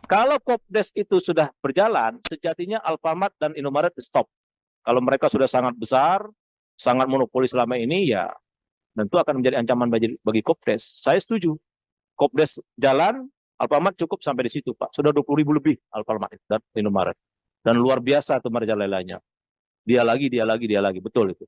Kalau Kopdes itu sudah berjalan, sejatinya Alfamart dan Indomaret stop. Kalau mereka sudah sangat besar, sangat monopoli selama ini, ya tentu akan menjadi ancaman bagi Kopdes. Saya setuju. Kopdes jalan, Alfamart cukup sampai di situ, Pak. Sudah 20.000 lebih Alfamart dan Indomaret. Dan luar biasa tuh merajalelanya. Dia lagi, dia lagi, dia lagi. Betul itu.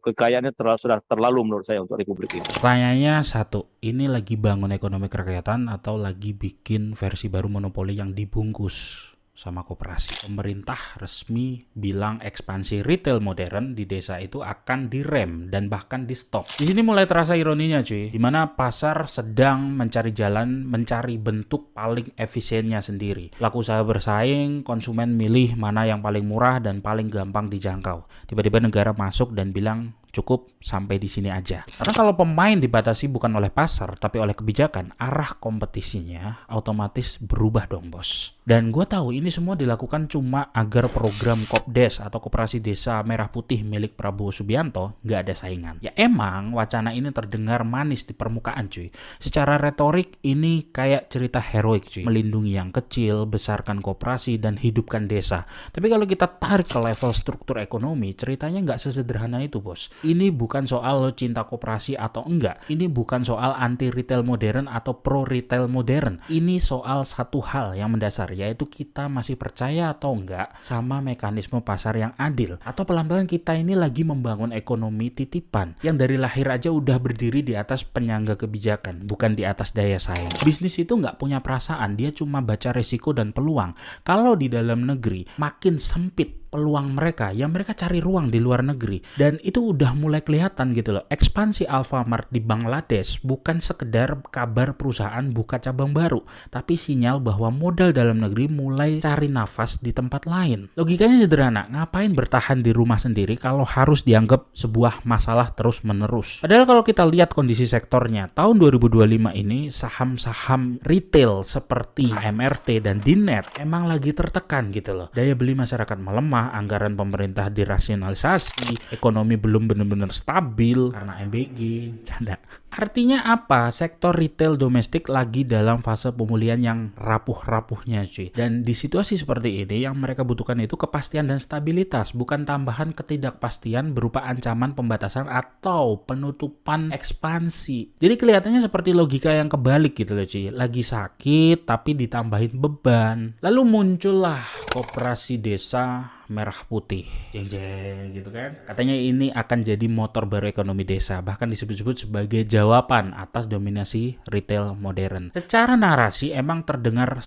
Kekayaannya sudah terlalu menurut saya untuk Republik ini. Pertanyaannya satu, ini lagi bangun ekonomi kerakyatan atau lagi bikin versi baru monopoli yang dibungkus sama koperasi? Pemerintah resmi bilang ekspansi retail modern di desa itu akan direm dan bahkan di stop. Di sini mulai terasa ironinya cuy, di mana pasar sedang mencari jalan, mencari bentuk paling efisiennya sendiri. Pelaku usaha bersaing, konsumen milih mana yang paling murah dan paling gampang dijangkau. Tiba-tiba negara masuk dan bilang cukup sampai di sini aja. Karena kalau pemain dibatasi bukan oleh pasar, tapi oleh kebijakan, arah kompetisinya otomatis berubah dong bos. Dan gue tahu ini semua dilakukan cuma agar program Kopdes atau Koperasi Desa Merah Putih milik Prabowo Subianto nggak ada saingan. Ya emang wacana ini terdengar manis di permukaan cuy. Secara retorik ini kayak cerita heroik cuy. Melindungi yang kecil, besarkan koperasi, dan hidupkan desa. Tapi kalau kita tarik ke level struktur ekonomi, ceritanya nggak sesederhana itu bos. Ini bukan soal lo cinta koperasi atau enggak. Ini bukan soal anti retail modern atau pro retail modern. Ini soal satu hal yang mendasar, yaitu kita masih percaya atau enggak sama mekanisme pasar yang adil. Atau pelan-pelan kita ini lagi membangun ekonomi titipan yang dari lahir aja udah berdiri di atas penyangga kebijakan, bukan di atas daya saing. Bisnis itu nggak punya perasaan, dia cuma baca resiko dan peluang. Kalau di dalam negeri makin sempit peluang mereka, ya mereka cari ruang di luar negeri. Dan itu udah mulai kelihatan gitu loh. Ekspansi Alfamart di Bangladesh bukan sekedar kabar perusahaan buka cabang baru, tapi sinyal bahwa modal dalam negeri mulai cari nafas di tempat lain. Logikanya sederhana, ngapain bertahan di rumah sendiri kalau harus dianggap sebuah masalah terus-menerus? Padahal kalau kita lihat kondisi sektornya, tahun 2025 ini saham-saham retail seperti HMRT dan Dinet emang lagi tertekan gitu loh. Daya beli masyarakat melemah, anggaran pemerintah dirasionalisasi, ekonomi belum benar-benar stabil karena MBG, canda. Artinya apa? Sektor retail domestik lagi dalam fase pemulihan yang rapuh-rapuhnya cuy. Dan di situasi seperti ini yang mereka butuhkan itu kepastian dan stabilitas, bukan tambahan ketidakpastian berupa ancaman pembatasan atau penutupan ekspansi. Jadi kelihatannya seperti logika yang kebalik gitu loh cuy. Lagi sakit tapi ditambahin beban. Lalu muncullah Koperasi Desa Merah Putih, jeng-jeng gitu kan. Katanya ini akan jadi motor baru ekonomi desa, bahkan disebut-sebut sebagai jawaban atas dominasi retail modern. Secara narasi emang terdengar